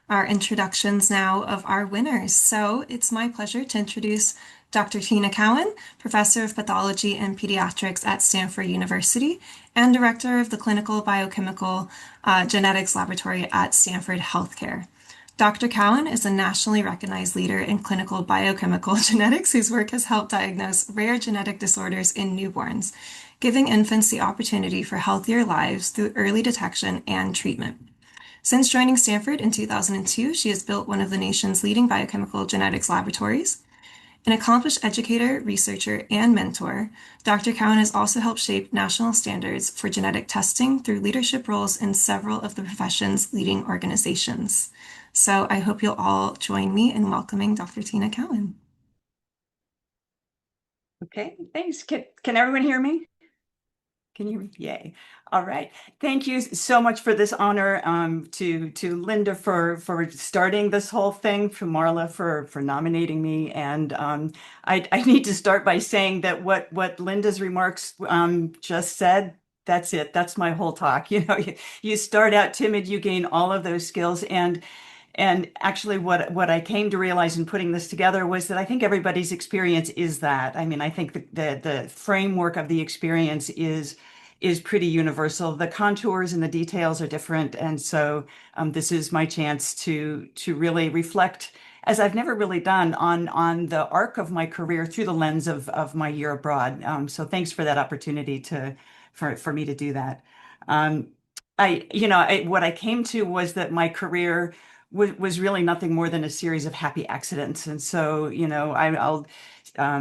our introductions now of our winners. So it's my pleasure to introduce Dr. Tina Cowan, Professor of Pathology and Pediatrics at Stanford University and Director of the Clinical Biochemical Genetics Laboratory at Stanford Health Care. Dr. Cowan is a nationally recognized leader in clinical biochemical genetics whose work has helped diagnose rare genetic disorders in newborns, giving infants the opportunity for healthier lives through early detection and treatment. Since joining Stanford in 2002, she has built one of the nation's leading biochemical genetics laboratories. An accomplished educator, researcher, and mentor, Dr. Cowan has also helped shape national standards for genetic testing through leadership roles in several of the profession's leading organizations. So I hope you'll all join me in welcoming Dr. Tina Cowan. Okay, thanks. Can everyone hear me? Can you? Yay. All right. Thank you so much for this honor, to Linda for starting this whole thing, for Marla for nominating me. And I need to start by saying that what Linda's remarks just said, that's it. That's my whole talk. You start out timid, you gain all of those skills. And actually, what I came to realize in putting this together was that I think everybody's experience is that. I mean, I think the framework of the experience is pretty universal. The contours and the details are different, and so this is my chance to really reflect, as I've never really done, on the arc of my career through the lens of my year abroad. So thanks for that opportunity for me to do that. What I came to was that my career was really nothing more than a series of happy accidents. And so, I'll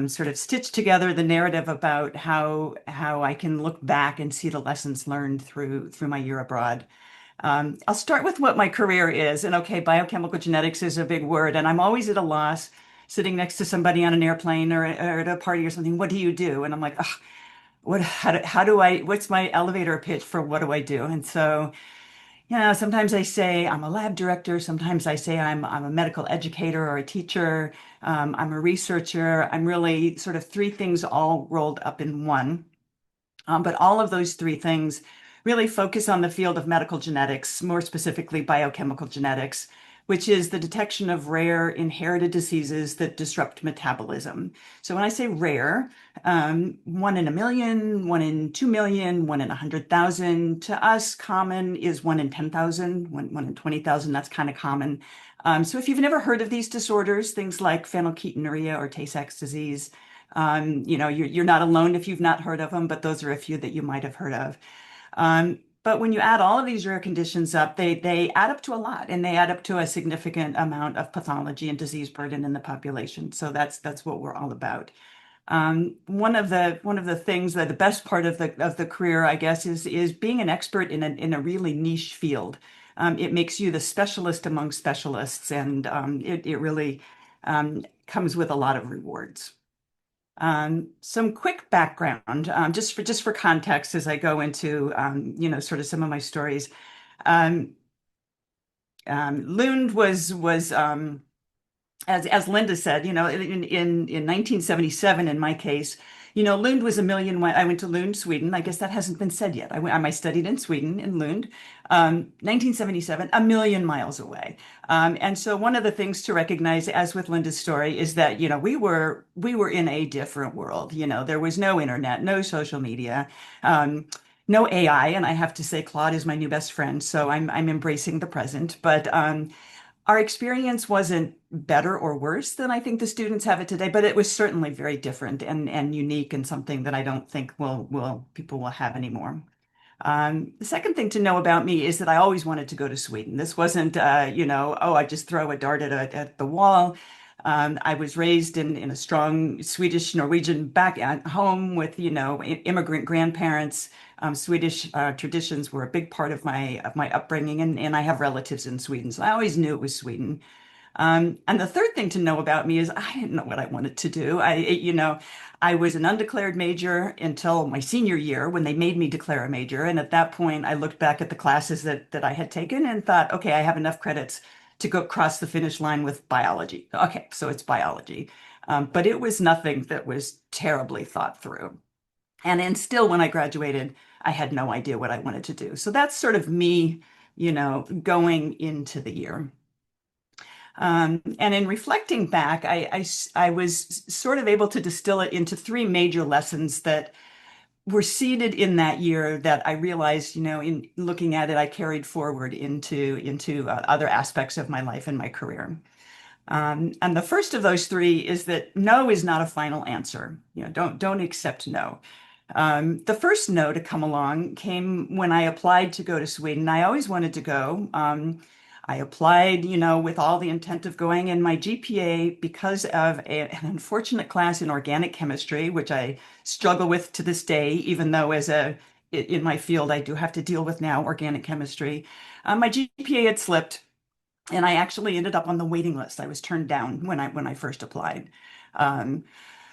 sort of stitch together the narrative about how I can look back and see the lessons learned through my year abroad. I'll start with what my career is. And okay, biochemical genetics is a big word, and I'm always at a loss sitting next to somebody on an airplane or at a party or something. What do you do? And I'm like, ugh, what's my elevator pitch for what do I do? And so, sometimes I say I'm a lab director. Sometimes I say I'm a medical educator or a teacher. I'm a researcher. I'm really sort of three things all rolled up in one. But all of those three things really focus on the field of medical genetics, more specifically biochemical genetics, which is the detection of rare inherited diseases that disrupt metabolism. So when I say rare, 1 in 1 million, 1 in 2 million, 1 in 100,000. To us, common is 1 in 10,000, 1 in 20,000. That's kind of common. So if you've never heard of these disorders, things like phenylketonuria or Tay-Sachs disease, you're not alone if you've not heard of them, but those are a few that you might have heard of. But when you add all of these rare conditions up, they add up to a lot, and they add up to a significant amount of pathology and disease burden in the population. So that's what we're all about. One of the things that the best part of the career, I guess, is being an expert in a really niche field. It makes you the specialist among specialists, and it really comes with a lot of rewards. Some quick background, just for context, as I go into sort of some of my stories. Um, Lund was as Linda said, in 1977, in my case, Lund was a million. I went to Lund, Sweden. I guess that hasn't been said yet. I studied in Sweden, in Lund, 1977, a million miles away. And so one of the things to recognize, as with Linda's story, is that, we were in a different world. There was no internet, no social media, no AI. And I have to say, Claude is my new best friend. So I'm embracing the present. But our experience wasn't better or worse than I think the students have it today, but it was certainly very different and unique, and something that I don't think people will have anymore. The second thing to know about me is that I always wanted to go to Sweden. This wasn't, I just throw a dart at the wall. I was raised in a strong Swedish Norwegian back at home with, immigrant grandparents. Swedish traditions were a big part of my upbringing, and I have relatives in Sweden, so I always knew it was Sweden. And the third thing to know about me is I didn't know what I wanted to do. I was an undeclared major until my senior year when they made me declare a major. And at that point, I looked back at the classes that I had taken and thought, okay, I have enough credits to go across the finish line with biology. Okay, so it's biology. But it was nothing that was terribly thought through. And then still, when I graduated, I had no idea what I wanted to do. So that's sort of me, going into the year. And in reflecting back, I was sort of able to distill it into three major lessons that were seeded in that year that I realized, in looking at it, I carried forward into other aspects of my life and my career. And the first of those three is that no is not a final answer. Don't accept no. The first no to come along came when I applied to go to Sweden. I always wanted to go. I applied, with all the intent of going, and my GPA, because of an unfortunate class in organic chemistry, which I struggle with to this day, even though in my field I do have to deal with now organic chemistry. My GPA had slipped, and I actually ended up on the waiting list. I was turned down when I first applied. Um,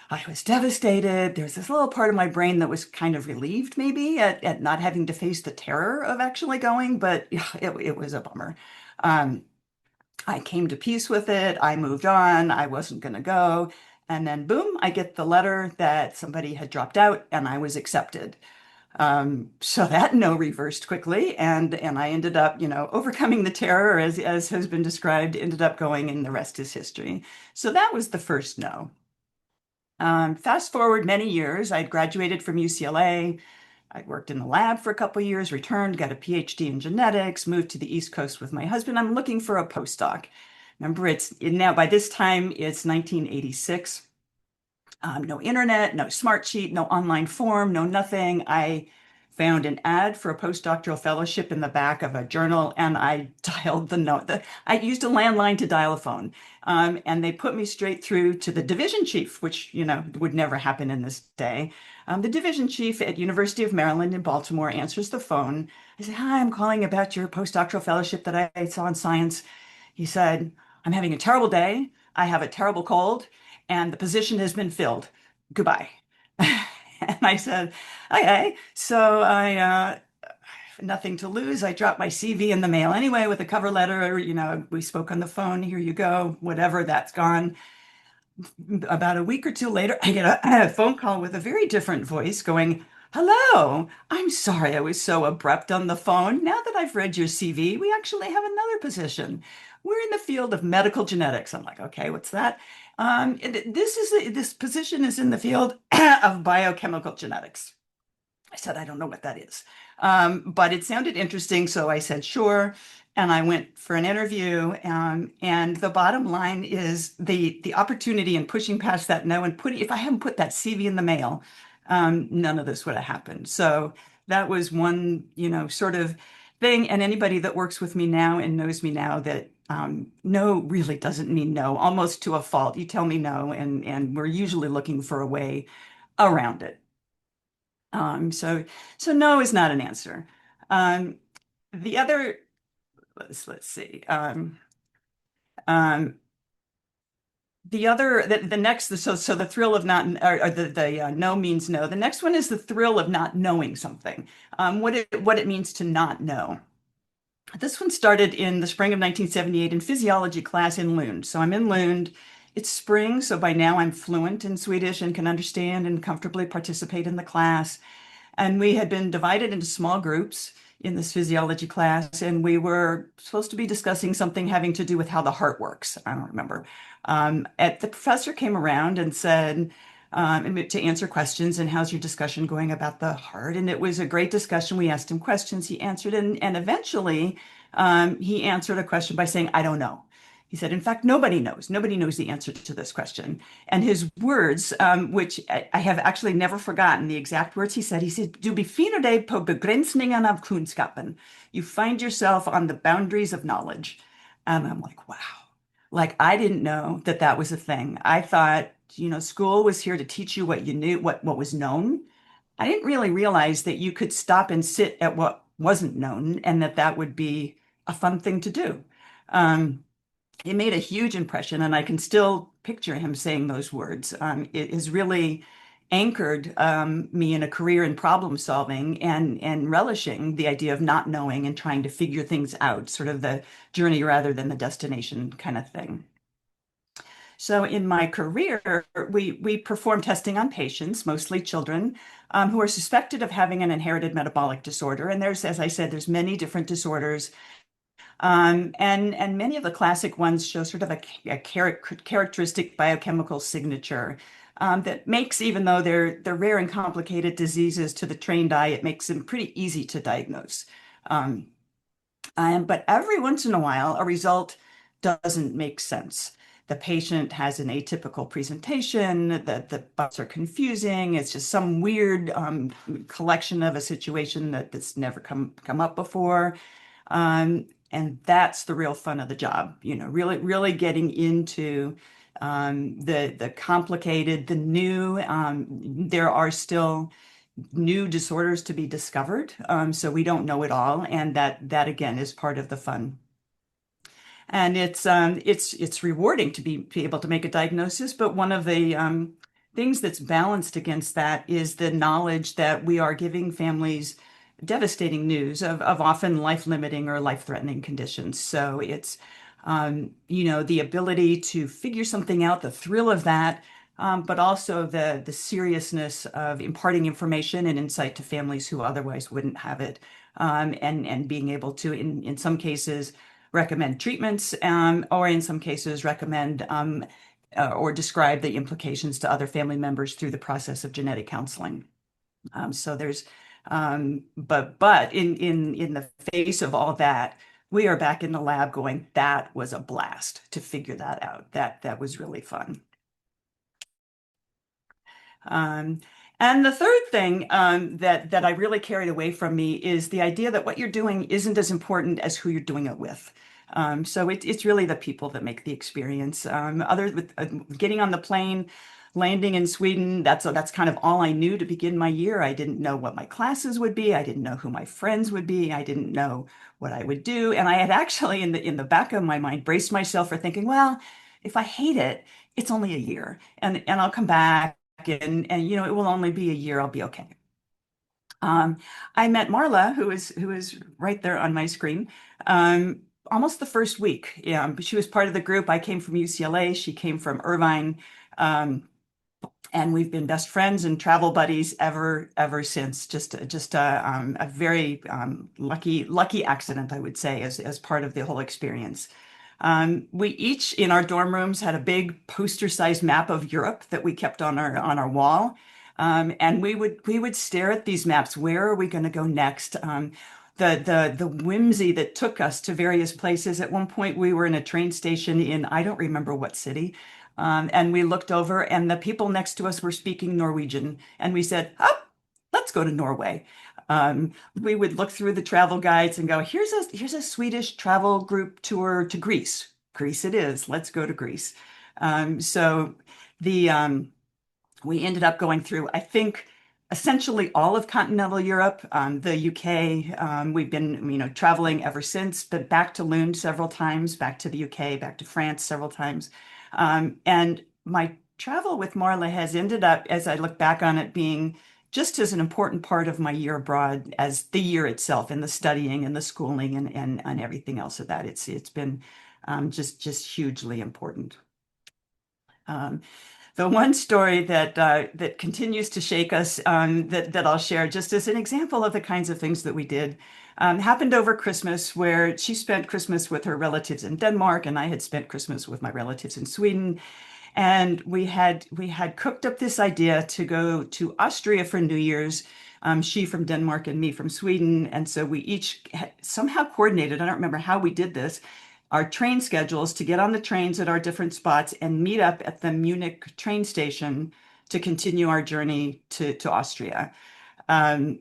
I was devastated. There's this little part of my brain that was kind of relieved, maybe, at not having to face the terror of actually going, but yeah, it was a bummer. Um, I came to peace with it. I moved on. I wasn't going to go. And then, boom, I get the letter that somebody had dropped out and I was accepted. So that no reversed quickly, and I ended up, overcoming the terror as has been described, ended up going, and the rest is history. So that was the first no. Fast forward many years, I'd graduated from UCLA. I'd worked in the lab for a couple of years, returned, got a PhD in genetics, moved to the East Coast with my husband. I'm looking for a postdoc. Remember, it's now by this time it's 1986. No internet, no smart sheet, no online form, no nothing. I found an ad for a postdoctoral fellowship in the back of a journal, and I dialed the note. I used a landline to dial a phone, and they put me straight through to the division chief, which would never happen in this day. The division chief at University of Maryland in Baltimore answers the phone. I say, "Hi, I'm calling about your postdoctoral fellowship that I saw in Science." He said, "I'm having a terrible day. I have a terrible cold, and the position has been filled. Goodbye." And I said, "Okay." So nothing to lose. I dropped my CV in the mail anyway with a cover letter. We spoke on the phone. Here you go. Whatever, that's gone. About a week or two later, I get a phone call with a very different voice going, "Hello, I'm sorry I was so abrupt on the phone. Now that I've read your CV, we actually have another position. We're in the field of medical genetics." I'm like, "Okay, what's that?" This position is in the field of biochemical genetics. I said, "I don't know what that is." But it sounded interesting, so I said, "Sure." And I went for an interview. And the bottom line is the opportunity in pushing past that no and if I hadn't put that CV in the mail, none of this would have happened. So that was one, sort of thing. And anybody that works with me now and knows me now that no really doesn't mean no, almost to a fault. You tell me no, and we're usually looking for a way around it. So no is not an answer. Um, the other, let's see. Um, the next, so the thrill of not, or the no means no. The next one is the thrill of not knowing something. What it means to not know. This one started in the spring of 1978 in physiology class in Lund. So I'm in Lund. It's spring, so by now I'm fluent in Swedish and can understand and comfortably participate in the class. And we had been divided into small groups in this physiology class, and we were supposed to be discussing something having to do with how the heart works. I don't remember. The professor came around and said, to answer questions, and how's your discussion going about the heart? And it was a great discussion. We asked him questions, he answered, and eventually he answered a question by saying, "I don't know." He said, "In fact, nobody knows. Nobody knows the answer to this question." And his words, which I have actually never forgotten, the exact words he said, "Du befinner dig på begränsningen av kunskapen." You find yourself on the boundaries of knowledge. And I'm like, wow. Like, I didn't know that that was a thing. I thought, school was here to teach you what you knew, what was known. I didn't really realize that you could stop and sit at what wasn't known and that would be a fun thing to do. It made a huge impression, and I can still picture him saying those words. It has really anchored me in a career in problem solving and relishing the idea of not knowing and trying to figure things out, sort of the journey rather than the destination kind of thing. So in my career, we perform testing on patients, mostly children, who are suspected of having an inherited metabolic disorder. And as I said, there's many different disorders. And many of the classic ones show sort of a characteristic biochemical signature that makes, even though they're rare and complicated diseases to the trained eye, it makes them pretty easy to diagnose. Um, but every once in a while, a result doesn't make sense. The patient has an atypical presentation, the bugs are confusing. It's just some weird collection of a situation that's never come up before. And that's the real fun of the job, really getting into the complicated, the new. There are still new disorders to be discovered, so we don't know it all, and that again is part of the fun. And it's rewarding to be able to make a diagnosis, but one of the things that's balanced against that is the knowledge that we are giving families devastating news of often life-limiting or life-threatening conditions. So it's the ability to figure something out, the thrill of that, but also the seriousness of imparting information and insight to families who otherwise wouldn't have it, and being able to, in some cases, recommend treatments, or in some cases recommend or describe the implications to other family members through the process of genetic counseling. So there's, but in the face of all that, we are back in the lab going, that was a blast to figure that out. That was really fun. Um, and the third thing that I really carried away from me is the idea that what you're doing isn't as important as who you're doing it with. So it's really the people that make the experience. Other with getting on the plane, landing in Sweden, that's kind of all I knew to begin my year. I didn't know what my classes would be. I didn't know who my friends would be. I didn't know what I would do. And I had actually in the back of my mind braced myself for thinking, well, if I hate it, it's only a year, and I'll come back, and it will only be a year. I'll be okay. Um, I met Marla, who is right there on my screen, almost the first week. Yeah, she was part of the group. I came from UCLA. She came from Irvine. Um, and we've been best friends and travel buddies ever since. Just a very lucky accident, I would say, as part of the whole experience. We each in our dorm rooms had a big poster-sized map of Europe that we kept on our wall, and we would stare at these maps. Where are we going to go next? The whimsy that took us to various places. At one point, we were in a train station in I don't remember what city, and we looked over, and the people next to us were speaking Norwegian, and we said, "Oh, let's go to Norway." We would look through the travel guides and go, here's a Swedish travel group tour to Greece. Greece it is. Let's go to Greece. So the we ended up going through, I think, essentially all of continental Europe, the UK. We've been, traveling ever since, but back to Lund several times, back to the UK, back to France several times. And my travel with Marla has ended up, as I look back on it, being just as an important part of my year abroad as the year itself, and the studying and the schooling and everything else of that. It's been just hugely important. Um, the one story that continues to shake us, that I'll share just as an example of the kinds of things that we did, happened over Christmas, where she spent Christmas with her relatives in Denmark, and I had spent Christmas with my relatives in Sweden. And we had cooked up this idea to go to Austria for New Year's. She from Denmark and me from Sweden, and so we each somehow coordinated. I don't remember how we did this, our train schedules to get on the trains at our different spots and meet up at the Munich train station to continue our journey to Austria. Um,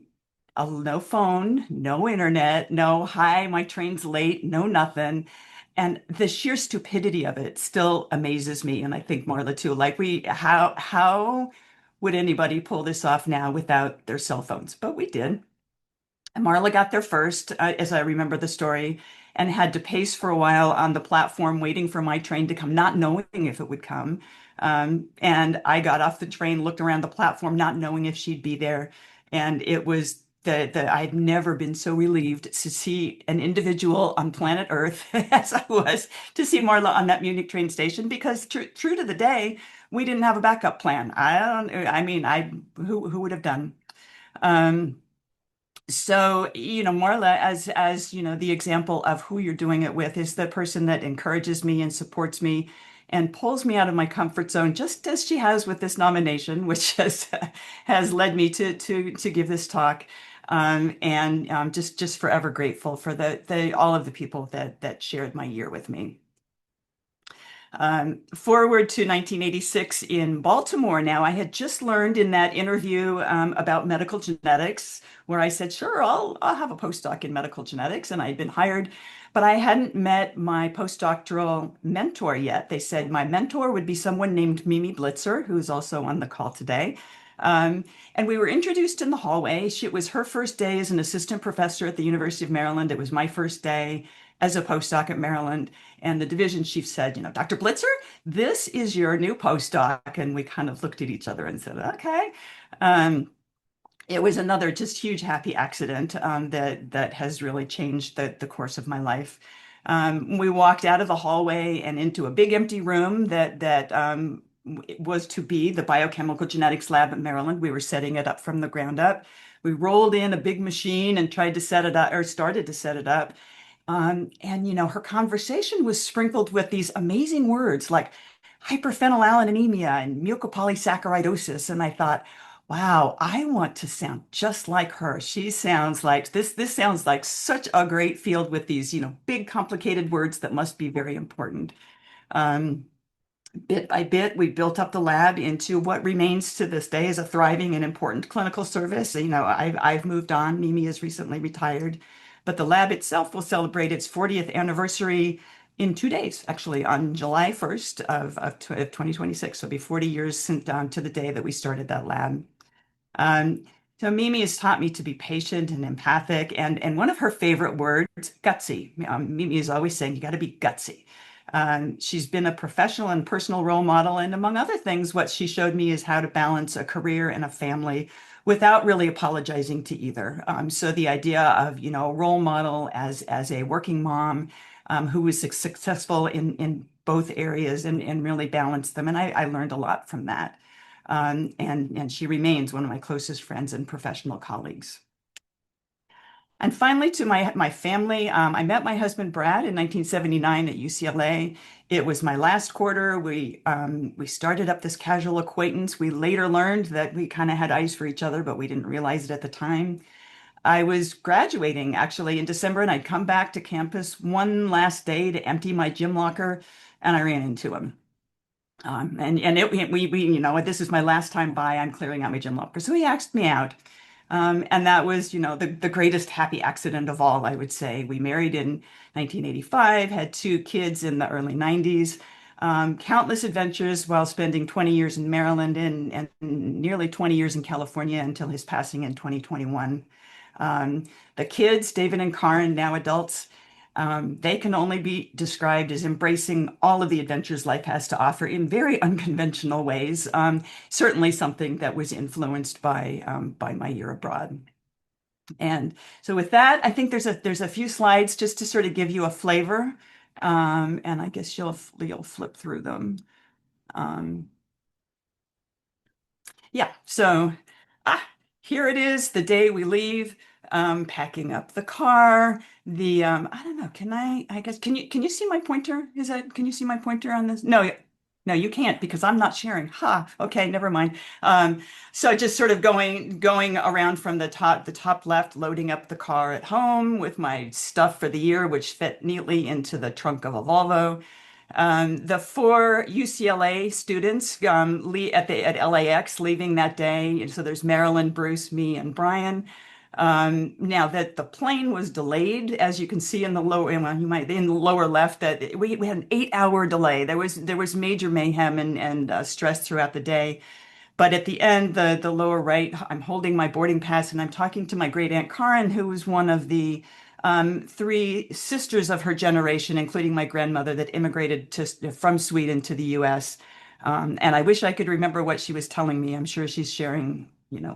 no phone, no internet, no, hi, my train's late, no nothing. And the sheer stupidity of it still amazes me. And I think Marla too, like how would anybody pull this off now without their cell phones? But we did. And Marla got there first, as I remember the story, and had to pace for a while on the platform waiting for my train to come, not knowing if it would come. And I got off the train, looked around the platform, not knowing if she'd be there. And it was the I'd never been so relieved to see an individual on planet Earth as I was to see Marla on that Munich train station, because true to the day, we didn't have a backup plan. I mean, who would have done? Um, So, Marla, as the example of who you're doing it with is the person that encourages me and supports me and pulls me out of my comfort zone, just as she has with this nomination, which has led me to give this talk. And just forever grateful for the all of the people that shared my year with me. Forward to 1986 in Baltimore. Now, I had just learned in that interview about medical genetics, where I said, "Sure, I'll have a postdoc in medical genetics," and I had been hired, but I hadn't met my postdoctoral mentor yet. They said my mentor would be someone named Mimi Blitzer, who's also on the call today. Um, and we were introduced in the hallway. It was her first day as an assistant professor at the University of Maryland. It was my first day as a postdoc at Maryland. And the division chief said, "Dr. Blitzer, this is your new postdoc." And we kind of looked at each other and said, "Okay." Um, it was another just huge happy accident that has really changed the course of my life. We walked out of the hallway and into a big empty room that was to be the biochemical genetics lab at Maryland. We were setting it up from the ground up. We rolled in a big machine and tried to set it up, or started to set it up. And her conversation was sprinkled with these amazing words like hyperphenylalaninemia and mucopolysaccharidosis. And I thought, wow, I want to sound just like her. She sounds like this sounds like such a great field with these, big complicated words that must be very important. Um, Bit by bit, we built up the lab into what remains to this day as a thriving and important clinical service. I've moved on. Mimi has recently retired, but the lab itself will celebrate its 40th anniversary in 2 days, actually, on July 1st of 2026. So it'll be 40 years since, to the day that we started that lab. Um, so Mimi has taught me to be patient and empathic, and one of her favorite words, gutsy. Mimi is always saying you got to be gutsy. She's been a professional and personal role model, and among other things, what she showed me is how to balance a career and a family without really apologizing to either. So the idea of a role model as a working mom who was successful in both areas and really balanced them, and I learned a lot from that. And she remains one of my closest friends and professional colleagues. And finally, to my family, I met my husband Brad in 1979 at UCLA. It was my last quarter. We started up this casual acquaintance. We later learned that we kind of had eyes for each other, but we didn't realize it at the time. I was graduating actually in December, and I'd come back to campus one last day to empty my gym locker, and I ran into him. And we this is my last time by. I'm clearing out my gym locker, so he asked me out, and that was the greatest happy accident of all. I would say we married in 1985, had two kids in the early 90s, countless adventures while spending 20 years in Maryland and nearly 20 years in California until his passing in 2021. Um, the kids, David and Karen, now adults. They can only be described as embracing all of the adventures life has to offer in very unconventional ways. Certainly something that was influenced by my year abroad. And so with that, I think there's a few slides just to sort of give you a flavor. And I guess you'll flip through them. Um, yeah, so ah, here it is, the day we leave, packing up the car. I don't know, I guess, can you see my pointer? Can you see my pointer on this? No, no, you can't because I'm not sharing. Ha, okay, never mind. So just sort of going around from the top left, loading up the car at home with my stuff for the year, which fit neatly into the trunk of a Volvo. The four UCLA students at LAX leaving that day. So there's Marilyn, Bruce, me, and Brian. Now that the plane was delayed, as you can see in the lower, well, you might in the lower left, that we had an 8 hour delay. There was major mayhem and stress throughout the day. But at the end, the lower right, I'm holding my boarding pass and I'm talking to my great aunt Karen, who was one of the three sisters of her generation, including my grandmother, that immigrated from Sweden to the U.S. And I wish I could remember what she was telling me. I'm sure she's sharing,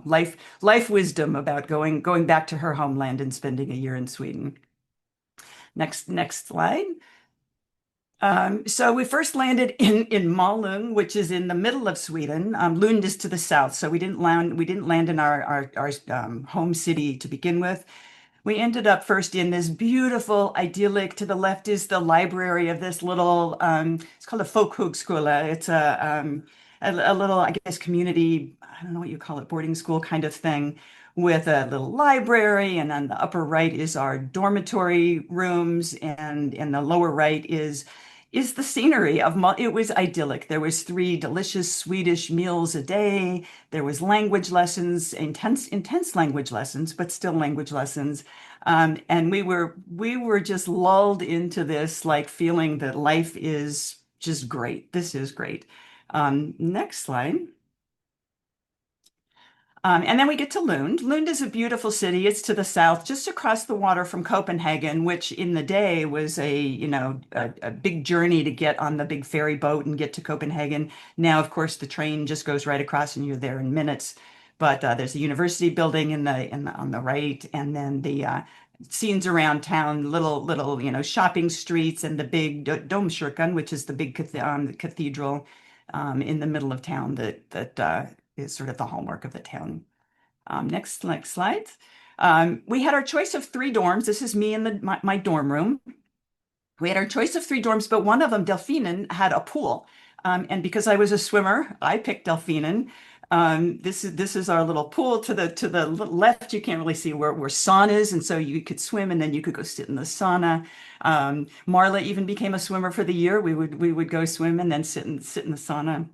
life wisdom about going back to her homeland and spending a year in Sweden. Next slide. So we first landed in Malung, which is in the middle of Sweden. Lund is to the south, so we didn't land in our home city to begin with. We ended up first in this beautiful, idyllic. To the left is the library of this little. It's called a folkhögskola. It's a little, I guess, community. I don't know what you call it, boarding school kind of thing, with a little library. And on the upper right is our dormitory rooms, and in the lower right is the scenery of. It was idyllic. There was three delicious Swedish meals a day. There was language lessons, intense language lessons, but still language lessons. And we were just lulled into this like feeling that life is just great. This is great. Next slide. And then we get to Lund. Lund is a beautiful city. It's to the south, just across the water from Copenhagen, which in the day was a big journey to get on the big ferry boat and get to Copenhagen. Now, of course, the train just goes right across and you're there in minutes. But there's a university building on the right, and then the scenes around town, little shopping streets, and the big Domkyrkan, which is the big cathedral in the middle of town that is sort of the hallmark of the town. Next slide. We had our choice of three dorms. This is me in my dorm room. We had our choice of three dorms, but one of them, Delfinen, had a pool. And because I was a swimmer, I picked Delfinen. This is our little pool. To the left, you can't really see where sauna is, and so you could swim, and then you could go sit in the sauna. Marla even became a swimmer for the year. We would go swim and then sit in the sauna.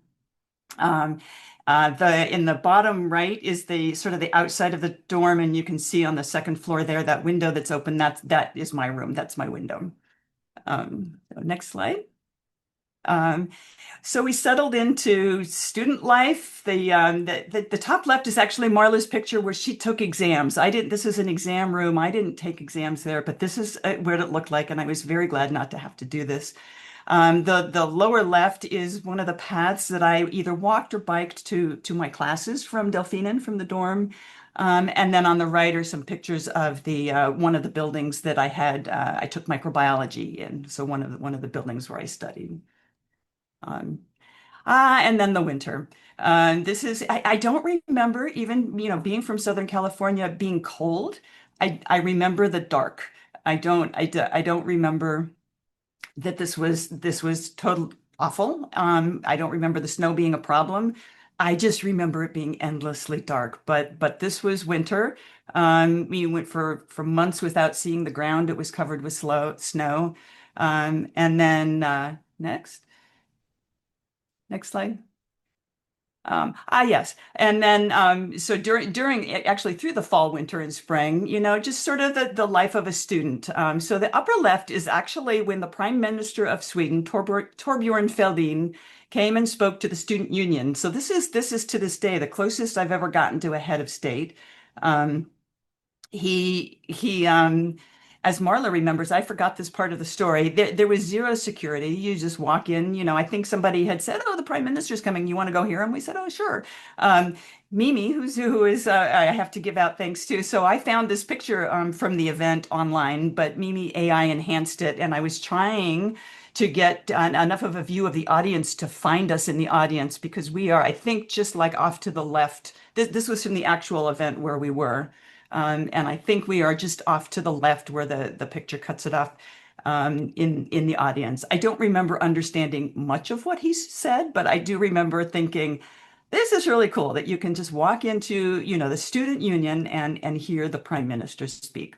Um, the in the bottom right is the sort of the outside of the dorm, and you can see on the second floor there that window that's open. That is my room. That's my window. So next slide. Um, so we settled into student life. The top left is actually Marla's picture where she took exams. I didn't. This is an exam room. I didn't take exams there, but this is what it looked like, and I was very glad not to have to do this. The lower left is one of the paths that I either walked or biked to my classes from Delphinen, from the dorm. And then on the right are some pictures of the one of the buildings that I took microbiology in. So one of the buildings where I studied. Um, and then the winter. I don't remember even, being from Southern California being cold. I remember the dark. I don't remember that this was total awful. I don't remember the snow being a problem. I just remember it being endlessly dark. But this was winter. We went for months without seeing the ground. It was covered with snow. And then next slide. Yes. And then, so during actually through the fall, winter, and spring, just sort of the life of a student. So the upper left is actually when the Prime Minister of Sweden, Torbjörn Fälldin, came and spoke to the student union. So this is to this day the closest I've ever gotten to a head of state. Um, he as Marla remembers, I forgot this part of the story. There was zero security. You just walk in. I think somebody had said, "Oh, the prime minister's coming. You want to go hear him?" We said, "Oh, sure." Mimi, who is I have to give out thanks to. So I found this picture from the event online, but Mimi AI enhanced it, and I was trying to get enough of a view of the audience to find us in the audience because we are, I think, just like off to the left. This was from the actual event where we were. And I think we are just off to the left where the picture cuts it off in the audience. I don't remember understanding much of what he said, but I do remember thinking, this is really cool that you can just walk into, the student union and hear the prime minister speak.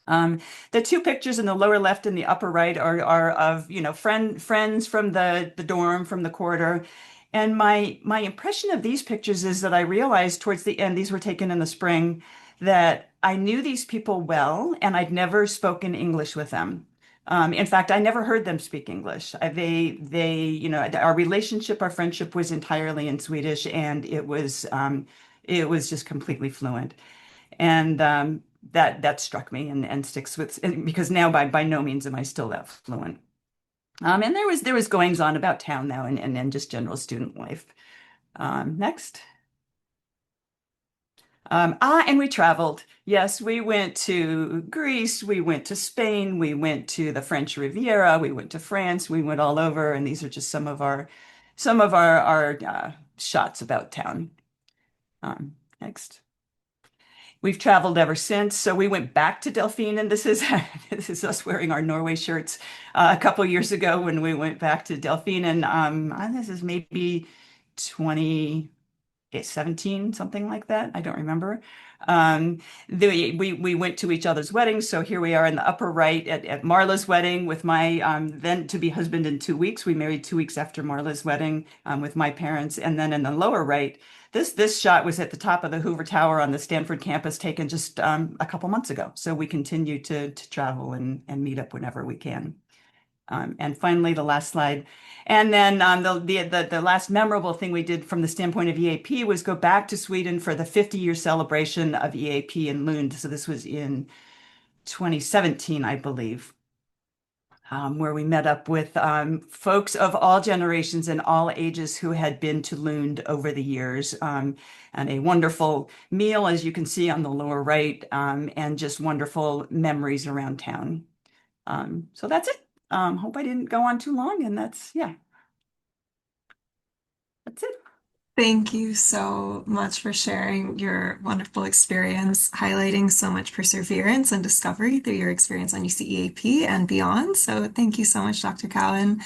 The two pictures in the lower left and the upper right are of, friends from the dorm, from the corridor. And my impression of these pictures is that I realized towards the end, these were taken in the spring, that I knew these people well, and I'd never spoken English with them. In fact, I never heard them speak English. Our relationship, our friendship was entirely in Swedish, and it was just completely fluent. And that struck me and sticks with because now by no means am I still that fluent. And there was goings on about town now and just general student life. Next. And we traveled. Yes, we went to Greece, we went to Spain, we went to the French Riviera, we went to France, we went all over, and these are just some of our shots about town. Next. We've traveled ever since. So we went back to Delphine, and this is this is us wearing our Norway shirts a couple years ago when we went back to Delphine, and this is maybe 2017, something like that. I don't remember. We went to each other's weddings. So here we are in the upper right at Marla's wedding with my then to be husband in 2 weeks. We married 2 weeks after Marla's wedding with my parents. And then in the lower right, this shot was at the top of the Hoover Tower on the Stanford campus, taken just a couple months ago. So we continue to travel and meet up whenever we can. And finally, the last slide. And then the last memorable thing we did from the standpoint of EAP was go back to Sweden for the 50-year celebration of EAP in Lund. So this was in 2017, I believe, where we met up with folks of all generations and all ages who had been to Lund over the years. And a wonderful meal, as you can see on the lower right, and just wonderful memories around town. So that's it. Hope I didn't go on too long, and yeah, that's it. Thank you so much for sharing your wonderful experience, highlighting so much perseverance and discovery through your experience on UCEAP and beyond. So, thank you so much, Dr. Cowan.